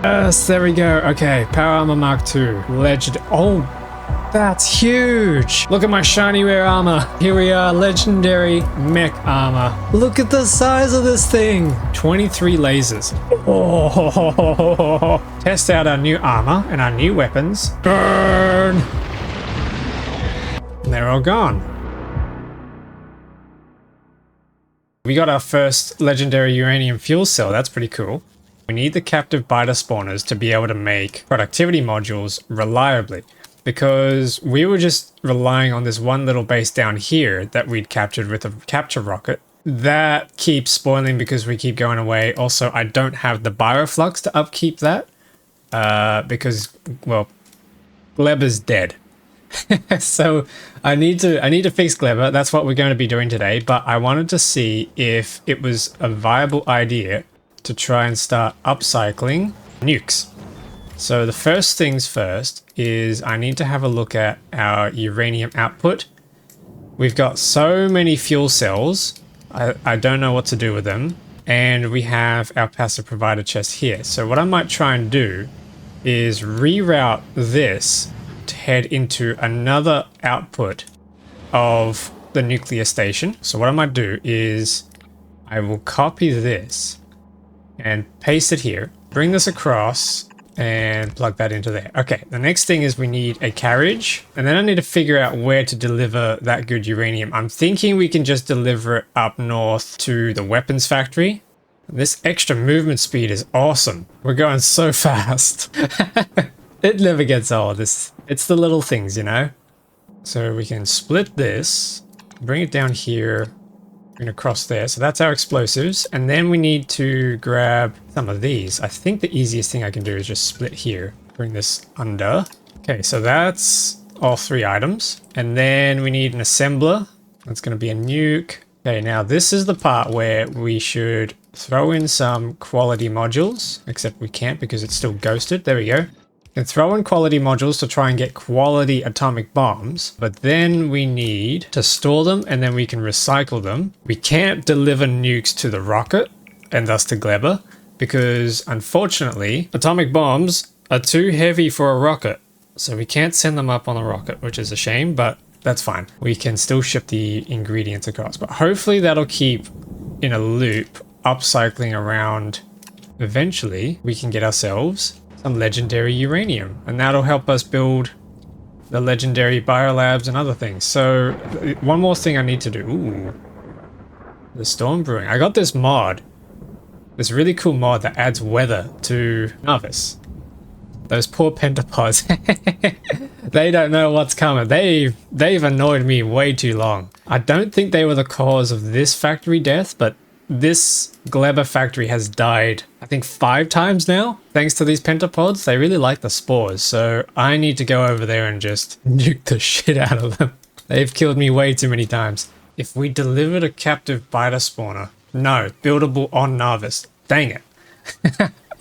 Yes, there we go. Okay, Power Armor Mark II. Legend. Oh, that's huge. Look at my shiny rare armor. Here we are, legendary mech armor. Look at the size of this thing. 23 lasers. Oh, test out our new armor and our new weapons. Burn. And they're all gone. We got our first legendary uranium fuel cell. That's pretty cool. We need the captive biter spawners to be able to make productivity modules reliably, because we were just relying on this one little base down here that we'd captured with a capture rocket. That keeps spoiling because we keep going away. Also, I don't have the bioflux to upkeep that because, well, Gleba's dead. So I need to fix Gleba. That's what we're going to be doing today. But I wanted to see if it was a viable idea to try and start upcycling nukes. So the first things first is I need to have a look at our uranium output. We've got so many fuel cells. I don't know what to do with them. And we have our passive provider chest here. So what I might try and do is reroute this to head into another output of the nuclear station. So what I might do is I will copy this and paste it here, bring this across and plug that into there. Okay, the next thing is we need a carriage, and then I need to figure out where to deliver that good uranium. I'm thinking we can just deliver it up north to the weapons factory. This extra movement speed is awesome. We're going so fast. It never gets old. It's the little things, you know? So we can split this, bring it down here, bring it across there. So that's our explosives. And then we need to grab some of these. I think the easiest thing I can do is just split here, bring this under. Okay, so that's all 3 items. And then we need an assembler. That's going to be a nuke. Okay, now this is the part where we should throw in some quality modules, except we can't because it's still ghosted. There we go. And throw in quality modules to try and get quality atomic bombs, but then we need to store them and then we can recycle them. We can't deliver nukes to the rocket and thus to Gleba because unfortunately atomic bombs are too heavy for a rocket. So we can't send them up on a rocket, which is a shame, but that's fine. We can still ship the ingredients across, but hopefully that'll keep in a loop, upcycling around. Eventually we can get ourselves some legendary uranium, and that'll help us build the legendary biolabs and other things. So one more thing I need to do. Ooh, the storm brewing. I got this mod, this really cool mod that adds weather to Nauvis. Those poor Pentapods. They don't know what's coming. They've annoyed me way too long. I don't think they were the cause of this factory death, but this Gleba factory has died, I think 5 times now, thanks to these Pentapods. They really like the spores, so I need to go over there and just nuke the shit out of them. They've killed me way too many times. If we delivered a captive biter spawner, no, buildable on Nauvis. Dang it.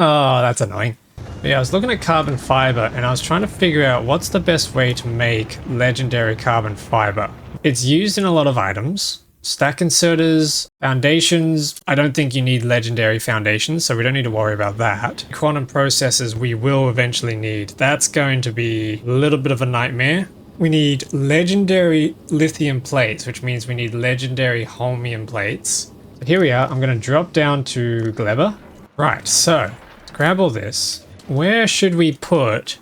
Oh, that's annoying. But yeah, I was looking at carbon fiber and I was trying to figure out what's the best way to make legendary carbon fiber. It's used in a lot of items. Stack inserters, foundations. I don't think you need legendary foundations, so we don't need to worry about that. Quantum processors we will eventually need. That's going to be a little bit of a nightmare. We need legendary lithium plates, which means we need legendary holmium plates. So here we are. I'm going to drop down to Gleba. Right, so let's grab all this. Where should we put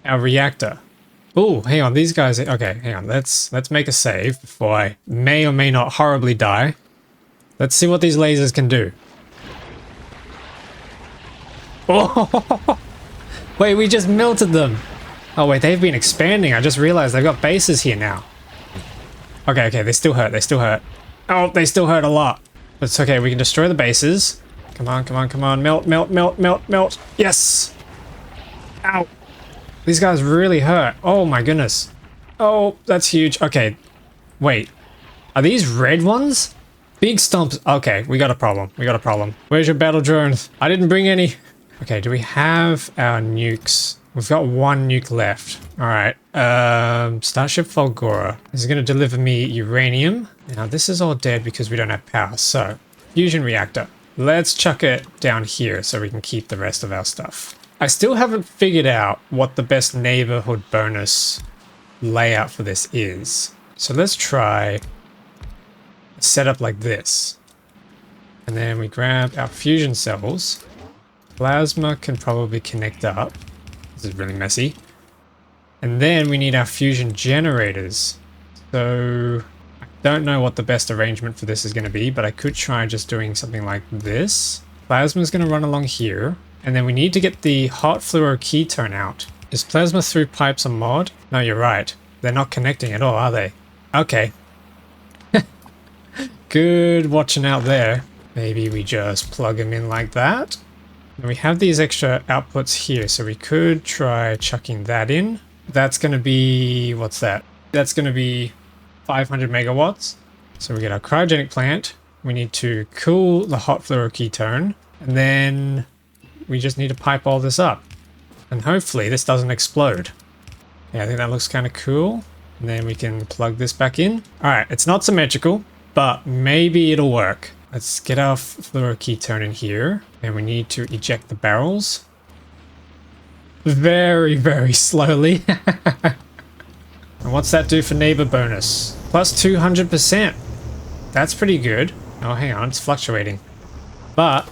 our reactor? Oh, hang on, these guys, okay, hang on, let's make a save before I may or may not horribly die. Let's see what these lasers can do. Oh, wait, we just melted them. Oh wait, they've been expanding. I just realized they've got bases here now. Okay, they still hurt, Oh, they still hurt a lot. It's okay, we can destroy the bases. Come on, melt. Yes! Ow. These guys really hurt. Oh my goodness. Oh, that's huge. Okay, wait. Are these red ones? Big stomps. Okay, we got a problem. Where's your battle drones? I didn't bring any. Okay, do we have our nukes? We've got 1 nuke left. All right. Starship Fulgora. This is going to deliver me uranium. Now, this is all dead because we don't have power. So, fusion reactor. let's chuck it down here so we can keep the rest of our stuff. I still haven't figured out what the best neighborhood bonus layout for this is. So let's try a setup like this. And then we grab our fusion cells. Plasma can probably connect up. This is really messy. And then we need our fusion generators. So I don't know what the best arrangement for this is going to be, but I could try just doing something like this. Plasma is going to run along here. And then we need to get the hot fluoro ketone out. Is plasma through pipes a mod? No, you're right. They're not connecting at all, are they? Okay. Good watching out there. Maybe we just plug them in like that. And we have these extra outputs here, so we could try chucking that in. That's going to be... what's that? That's going to be 500 megawatts. So we get our cryogenic plant. We need to cool the hot fluoroketone. And then we just need to pipe all this up. And hopefully this doesn't explode. Yeah, I think that looks kind of cool. And then we can plug this back in. Alright, it's not symmetrical, but maybe it'll work. Let's get our fluoroketone in here. And we need to eject the barrels. Very, very slowly. And what's that do for neighbor bonus? Plus 200%. That's pretty good. Oh, hang on, it's fluctuating. But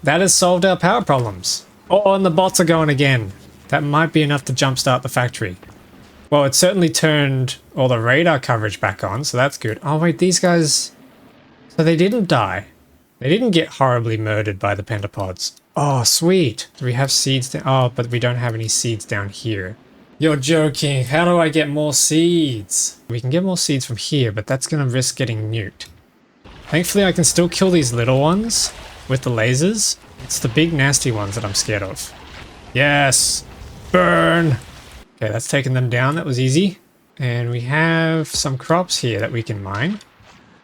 that has solved our power problems. Oh, and the bots are going again. That might be enough to jumpstart the factory. Well, it certainly turned all the radar coverage back on, so that's good. Oh, wait, these guys... so they didn't die. They didn't get horribly murdered by the Pentapods. Oh, sweet. Do we have seeds down? Oh, but we don't have any seeds down here. You're joking. How do I get more seeds? We can get more seeds from here, but that's going to risk getting nuked. Thankfully, I can still kill these little ones with the lasers. It's the big nasty ones that I'm scared of. Yes! Burn! Okay, that's taken them down. That was easy. And we have some crops here that we can mine.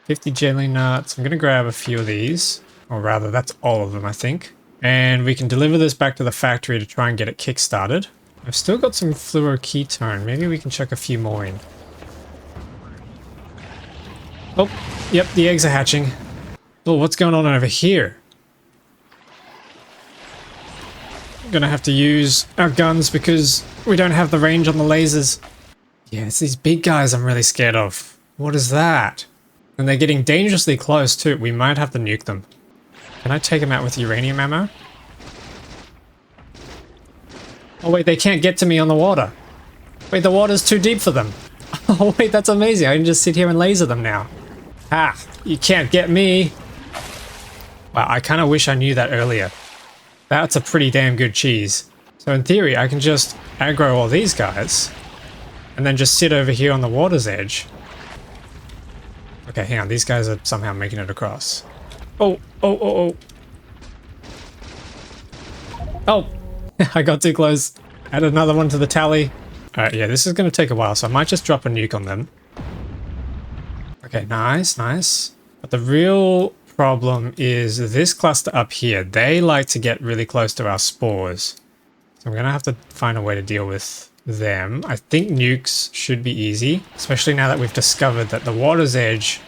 50 jelly nuts. I'm going to grab a few of these. Or rather, that's all of them, I think. And we can deliver this back to the factory to try and get it kick-started. I've still got some fluoroketone. Maybe we can chuck a few more in. Oh, yep, the eggs are hatching. Oh, what's going on over here? I'm gonna have to use our guns because we don't have the range on the lasers. Yeah, it's these big guys I'm really scared of. What is that? And they're getting dangerously close too. We might have to nuke them. Can I take them out with uranium ammo? Oh wait, they can't get to me on the water. Wait, the water's too deep for them. Oh wait, that's amazing. I can just sit here and laser them now. Ha! You can't get me. Wow, I kind of wish I knew that earlier. That's a pretty damn good cheese. So in theory, I can just aggro all these guys. And then just sit over here on the water's edge. Okay, hang on. These guys are somehow making it across. Oh, oh, oh, oh. Oh! I got too close. Add another one to the tally. Alright, yeah, this is going to take a while, so I might just drop a nuke on them. Okay, nice, nice. But the real problem is this cluster up here. They like to get really close to our spores. So I'm going to have to find a way to deal with them. I think nukes should be easy, especially now that we've discovered that the water's edge,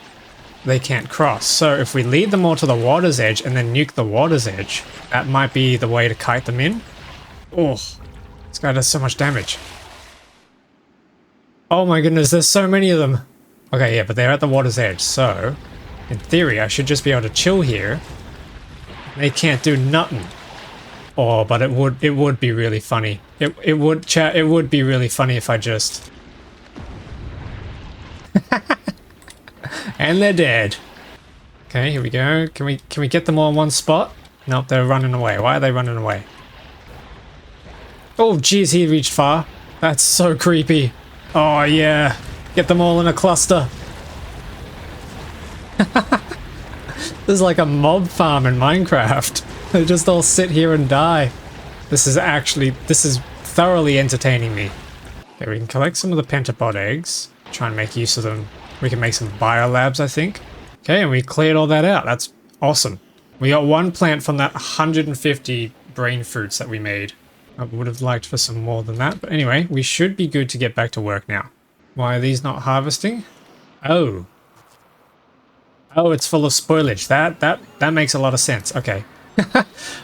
they can't cross. So if we lead them all to the water's edge and then nuke the water's edge, that might be the way to kite them in. Oh, this guy does so much damage. Oh my goodness, there's so many of them. Okay, yeah, but they're at the water's edge, so in theory, I should just be able to chill here. They can't do nothing. Oh, but it would be really funny. It would be really funny if I just... And they're dead. Okay, here we go. Can we get them all in one spot? Nope, they're running away. Why are they running away? Oh, geez, he reached far. That's so creepy. Oh, yeah. Get them all in a cluster. This is like a mob farm in Minecraft. They just all sit here and die. This is thoroughly entertaining me. Okay, we can collect some of the pentapod eggs. Try and make use of them. We can make some biolabs, I think. Okay, and we cleared all that out. That's awesome. We got one plant from that 150 brain fruits that we made. I would have liked for some more than that. But anyway, we should be good to get back to work now. Why are these not harvesting? Oh. Oh, it's full of spoilage. That makes a lot of sense. Okay.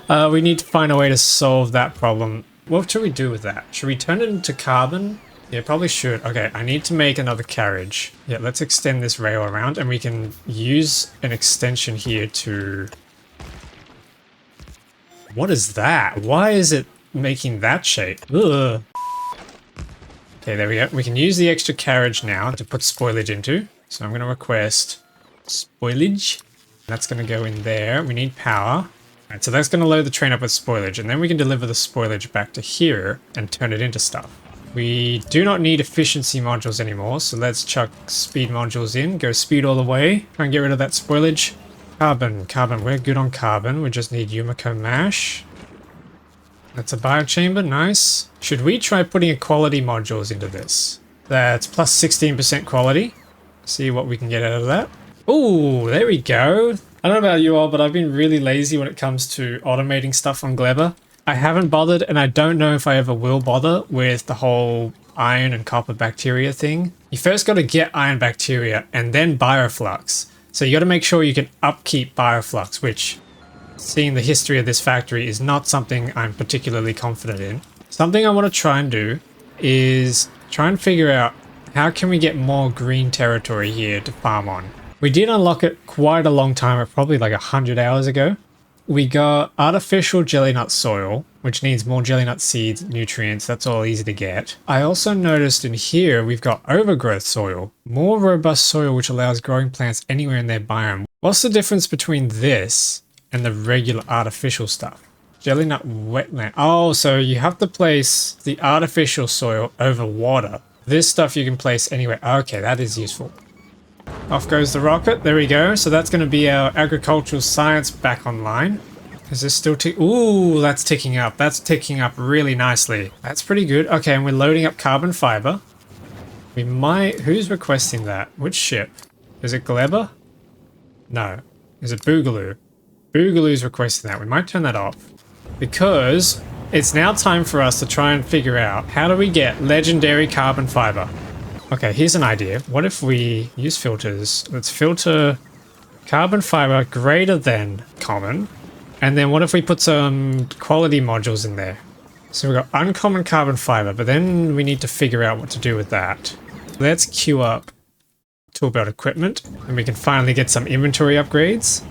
We need to find a way to solve that problem. What should we do with that? Should we turn it into carbon? Yeah, probably should. Okay, I need to make another carriage. Yeah, let's extend this rail around and we can use an extension here to... What is that? Why is it making that shape? Ugh. Okay, there we go. We can use the extra carriage now to put spoilage into. So I'm going to request spoilage. That's going to go in there. We need power. Alright, so that's going to load the train up with spoilage, and then we can deliver the spoilage back to here and turn it into stuff. We do not need efficiency modules anymore, so let's chuck speed modules in. Go speed all the way. Try and get rid of that spoilage. Carbon. We're good on carbon. We just need Yumiko mash. That's a biochamber. Nice. Should we try putting quality modules into this? That's plus 16% quality. See what we can get out of that. Oh, there we go. I don't know about you all, but I've been really lazy when it comes to automating stuff on Gleba. I haven't bothered, and I don't know if I ever will bother with the whole iron and copper bacteria thing. You first got to get iron bacteria and then bioflux. So you got to make sure you can upkeep bioflux, which, seeing the history of this factory, is not something I'm particularly confident in. Something I want to try and do is try and figure out how can we get more green territory here to farm on. We did unlock it quite a long time, probably like 100 hours ago. We got artificial jelly nut soil, which needs more jelly nut seeds, nutrients. That's all easy to get. I also noticed in here we've got overgrowth soil, more robust soil which allows growing plants anywhere in their biome. What's the difference between this and the regular artificial stuff? Jelly nut wetland. Oh, so you have to place the artificial soil over water. This stuff you can place anywhere. Okay, that is useful. Off goes the rocket. There we go. So that's going to be our agricultural science back online. Is this still ticking? Ooh, that's ticking up. That's ticking up really nicely. That's pretty good. Okay, and we're loading up carbon fiber. We might... Who's requesting that? Which ship? Is it Gleba? No. Is it Boogaloo? Boogaloo's requesting that. We might turn that off. Because it's now time for us to try and figure out how do we get legendary carbon fiber. Okay, here's an idea. What if we use filters? Let's filter carbon fiber greater than common. And then what if we put some quality modules in there? So we've got uncommon carbon fiber, but then we need to figure out what to do with that. Let's queue up tool belt equipment, and we can finally get some inventory upgrades.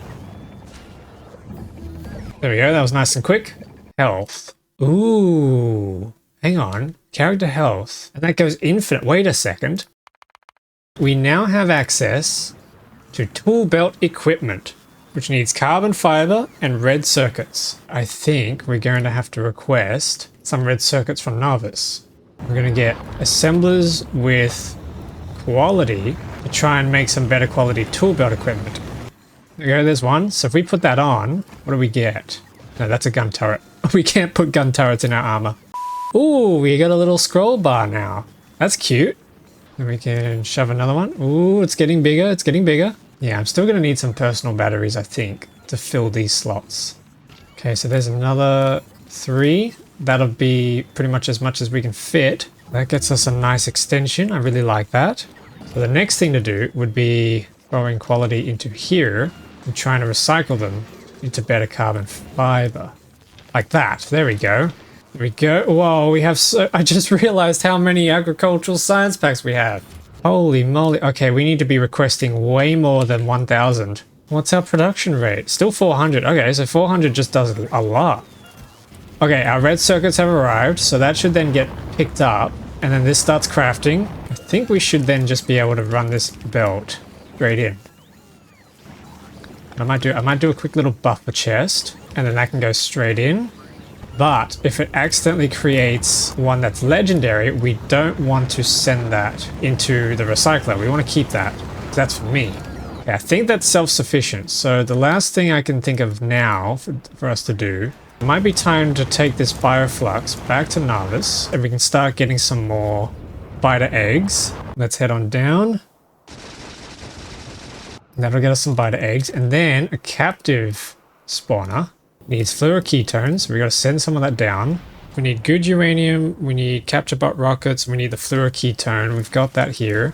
There we go, that was nice and quick. Health. Ooh, hang on. Character health. And that goes infinite. Wait a second. We now have access to tool belt equipment, which needs carbon fiber and red circuits. I think we're going to have to request some red circuits from Nauvis. We're going to get assemblers with quality to try and make some better quality tool belt equipment. There we go, there's one. So if we put that on, what do we get? No, that's a gun turret. We can't put gun turrets in our armor. Ooh, we got a little scroll bar now. That's cute. And we can shove another one. Ooh, it's getting bigger. It's getting bigger. Yeah, I'm still going to need some personal batteries, I think, to fill these slots. Okay, so there's another 3. That'll be pretty much as we can fit. That gets us a nice extension. I really like that. So the next thing to do would be throwing quality into here and trying to recycle them into better carbon fiber. Like that. There we go. There we go. Whoa, we have so... I just realized how many agricultural science packs we have. Holy moly. Okay, we need to be requesting way more than 1,000. What's our production rate? Still 400. Okay, so 400 just does a lot. Okay, our red circuits have arrived, so that should then get picked up. And then this starts crafting. I think we should then just be able to run this belt straight in. I might do a quick little buffer chest, and then that can go straight in. But if it accidentally creates one that's legendary, we don't want to send that into the recycler. We want to keep that. That's for me. Okay, I think that's self-sufficient. So the last thing I can think of now for us to do, it might be time to take this bioflux back to Nauvis, and we can start getting some more biter eggs. Let's head on down. That'll get us some biter eggs, and then a captive spawner. Needs fluoroketones, so we gotta send some of that down. We need good uranium, we need capture bot rockets, we need the fluoroketone, we've got that here.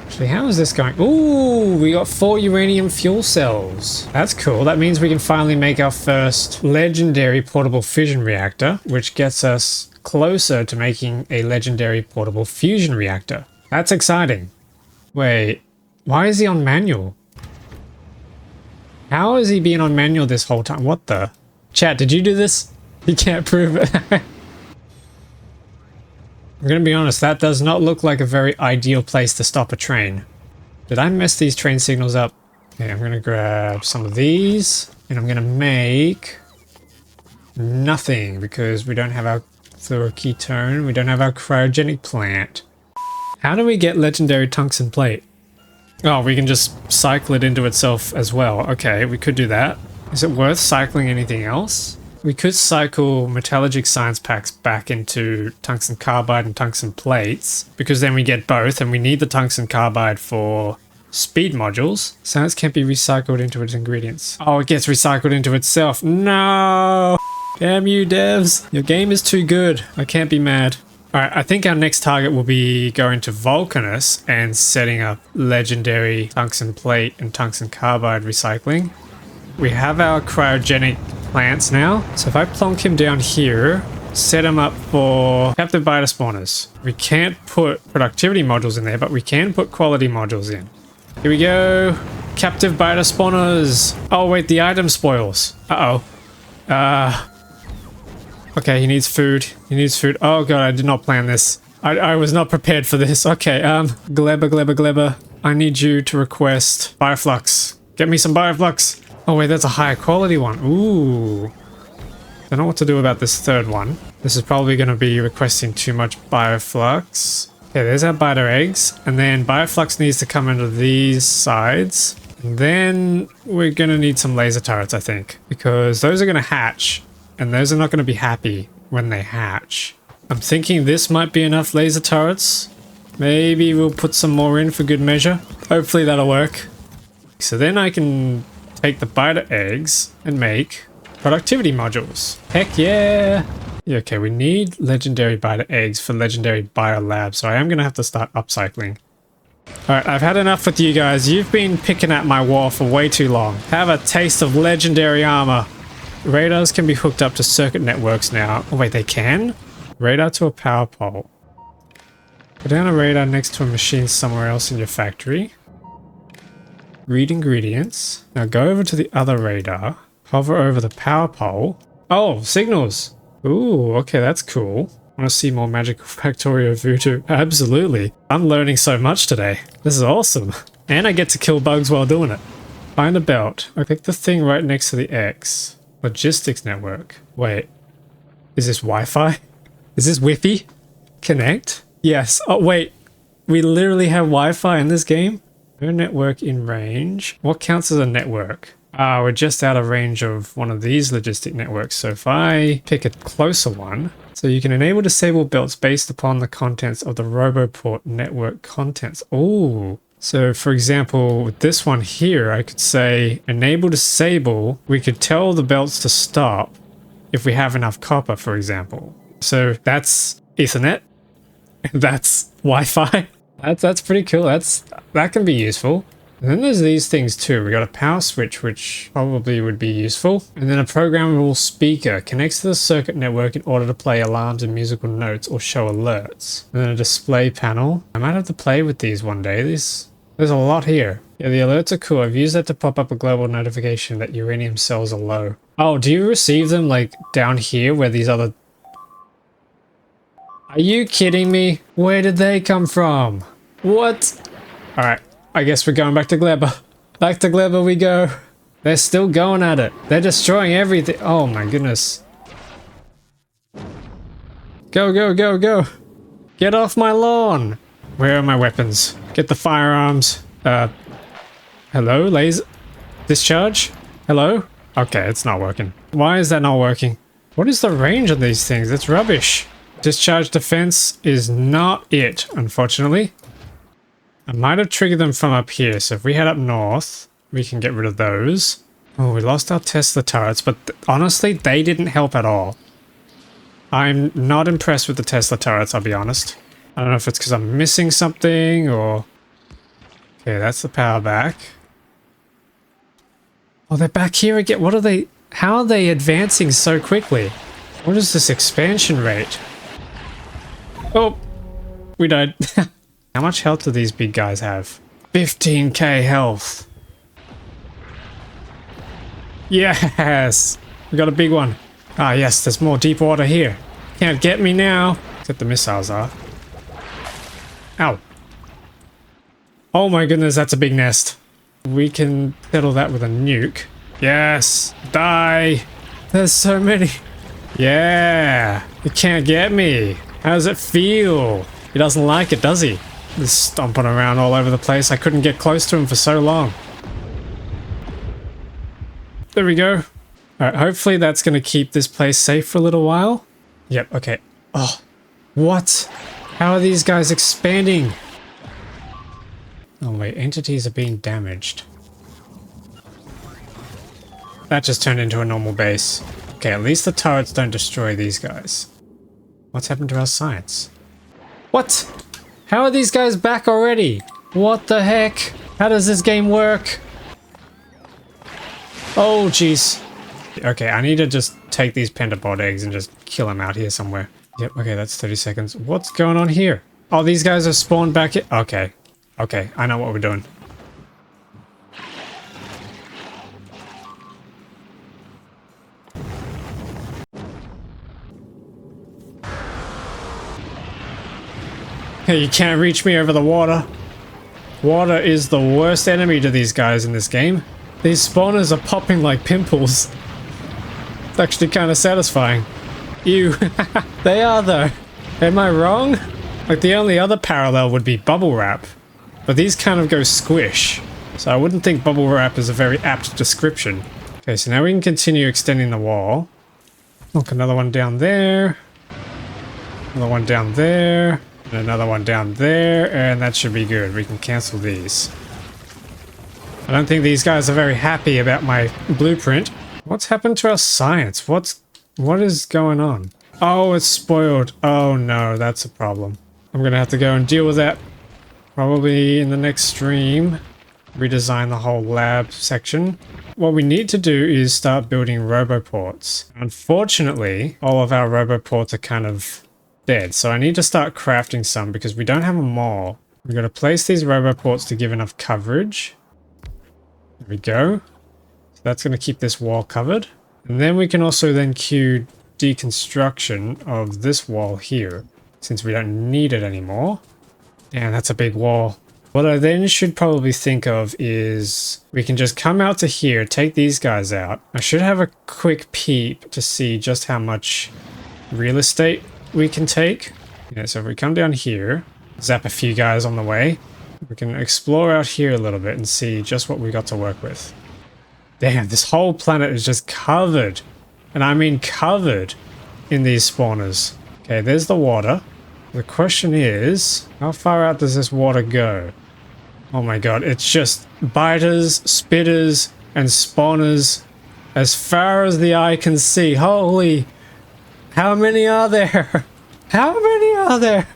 Actually, how is this going? Ooh, we got 4 uranium fuel cells. That's cool. That means we can finally make our first legendary portable fission reactor, which gets us closer to making a legendary portable fusion reactor. That's exciting. Wait, why is he on manual? How has he been on manual this whole time? What the? Chat, did you do this? You can't prove it. I'm gonna be honest, that does not look like a very ideal place to stop a train. Did I mess these train signals up? Okay, I'm gonna grab some of these, and I'm gonna make nothing because we don't have our fluoroketone, we don't have our cryogenic plant. How do we get legendary tungsten plate? Oh, we can just cycle it into itself as well. Okay, we could do that. Is it worth cycling anything else? We could cycle metallurgic science packs back into tungsten carbide and tungsten plates, because then we get both, and we need the tungsten carbide for speed modules. Science can't be recycled into its ingredients. Oh, it gets recycled into itself. No! Damn you, devs. Your game is too good. I can't be mad. Alright, I think our next target will be going to Vulcanus and setting up legendary tungsten plate and tungsten carbide recycling. We have our cryogenic plants now, so if I plonk him down here, set him up for captive beta spawners. We can't put productivity modules in there, but we can put quality modules in. Here we go. Captive beta spawners. Oh wait, the item spoils. Uh-oh. Okay, he needs food. He needs food. Oh god, I did not plan this. I was not prepared for this. Okay, Gleba. I need you to request Bioflux. Get me some Bioflux. Oh wait, that's a higher quality one. Ooh. Don't know what to do about this third one. This is probably going to be requesting too much Bioflux. Okay, there's our beta eggs. And then Bioflux needs to come into these sides. And then we're going to need some laser turrets, I think. Because those are going to hatch. And those are not going to be happy when they hatch. I'm thinking this might be enough laser turrets. Maybe we'll put some more in for good measure. Hopefully that'll work. So then I can take the beta eggs and make productivity modules. Heck yeah! Yeah, okay, we need legendary beta eggs for legendary bio labs, so I am going to have to start upcycling. Alright, I've had enough with you guys. You've been picking at my wall for way too long. Have a taste of legendary armor. Radars can be hooked up to circuit networks now. Oh wait, they can? Radar to a power pole. Put down a radar next to a machine somewhere else in your factory. Read ingredients. Now go over to the other radar. Hover over the power pole. Oh, signals! Ooh, okay, that's cool. Want to see more magical Factorio voodoo? Absolutely. I'm learning so much today. This is awesome. And I get to kill bugs while doing it. Find a belt. I pick the thing right next to the X. Logistics network. Wait. Is this Wi-Fi? Is this Wi-Fi? Connect? Yes. Oh, wait. We literally have Wi-Fi in this game? No network in range. What counts as a network? Ah, we're just out of range of one of these logistic networks. So if I pick a closer one, so you can enable disable belts based upon the contents of the Roboport network contents. Ooh. So for example, with this one here, I could say enable disable. We could tell the belts to stop if we have enough copper, for example. So that's Ethernet. That's Wi-Fi. That's pretty cool. That can be useful. And then there's these things too. We got a power switch, which probably would be useful. And then a programmable speaker connects to the circuit network in order to play alarms and musical notes or show alerts. And then a display panel. I might have to play with these one day. There's a lot here. Yeah, the alerts are cool. I've used that to pop up a global notification that uranium cells are low. Oh, do you receive them like down here where these other... Are you kidding me? Where did they come from? What? Alright, I guess we're going back to Gleba. Back to Gleba we go. They're still going at it. They're destroying everything. Oh my goodness. Go, go, go, go. Get off my lawn. Where are my weapons? Get the firearms. Hello, laser? Discharge? Hello? Okay, it's not working. Why is that not working? What is the range of these things? It's rubbish. Discharge defense is not it, unfortunately. I might have triggered them from up here, so if we head up north, we can get rid of those. Oh, we lost our Tesla turrets, but honestly, they didn't help at all. I'm not impressed with the Tesla turrets, I'll be honest. I don't know if it's because I'm missing something, or... Okay, that's the power back. Oh, they're back here again. What are they? How are they advancing so quickly? What is this expansion rate? Oh, we died. How much health do these big guys have? 15k health. Yes! We got a big one. Ah, yes, there's more deep water here. Can't get me now. Except the missiles are. Ow. Oh my goodness, that's a big nest. We can settle that with a nuke. Yes! Die! There's so many. Yeah! It can't get me. How does it feel? He doesn't like it, does he? He's stomping around all over the place. I couldn't get close to him for so long. There we go. Alright, hopefully that's going to keep this place safe for a little while. Yep, okay. Oh, what? How are these guys expanding? Oh wait, entities are being damaged. That just turned into a normal base. Okay, at least the turrets don't destroy these guys. What's happened to our science? What? How are these guys back already? What the heck? How does this game work? Oh, jeez. Okay, I need to just take these pentapod eggs and just kill them out here somewhere. Yep, okay, that's 30 seconds. What's going on here? Oh, these guys are spawned back here. Okay. Okay, I know what we're doing. Hey, you can't reach me over the water. Water is the worst enemy to these guys in this game. These spawners are popping like pimples. It's actually kind of satisfying. Ew. They are though. Am I wrong? Like the only other parallel would be bubble wrap. But these kind of go squish. So I wouldn't think bubble wrap is a very apt description. Okay, so now we can continue extending the wall. Look, another one down there. Another one down there. And another one down there. And that should be good. We can cancel these. I don't think these guys are very happy about my blueprint. What's happened to our science? What is going on? Oh, it's spoiled. Oh no, that's a problem. I'm gonna have to go and deal with that probably in the next stream. Redesign the whole lab section. What we need to do is start building roboports. Unfortunately, all of our roboports are kind of dead, so I need to start crafting some because we don't have them all. We're gonna place these roboports to give enough coverage. There we go. So that's going to keep this wall covered. And then we can also then queue deconstruction of this wall here, since we don't need it anymore. Damn, that's a big wall. What I then should probably think of is we can just come out to here, take these guys out. I should have a quick peep to see just how much real estate we can take. Yeah, so if we come down here, zap a few guys on the way. We can explore out here a little bit and see just what we got to work with. Damn, this whole planet is just covered. And I mean covered in these spawners. Okay, there's the water. The question is, how far out does this water go? Oh my god, it's just biters, spitters, and spawners as far as the eye can see. Holy, how many are there? How many are there?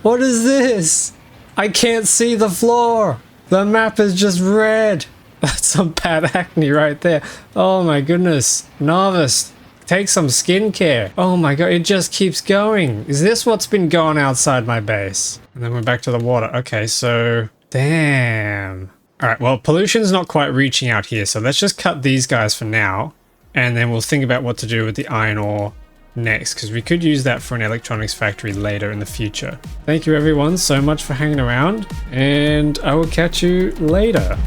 What is this? I can't see the floor. The map is just red. That's some bad acne right there. Oh my goodness. Nauvis, take some skincare. Oh my god, it just keeps going. Is this what's been going outside my base? And then we're back to the water. Okay, so... Damn. Alright, well, pollution's not quite reaching out here, so let's just cut these guys for now. And then we'll think about what to do with the iron ore next, because we could use that for an electronics factory later in the future. Thank you everyone so much for hanging around, and I will catch you later.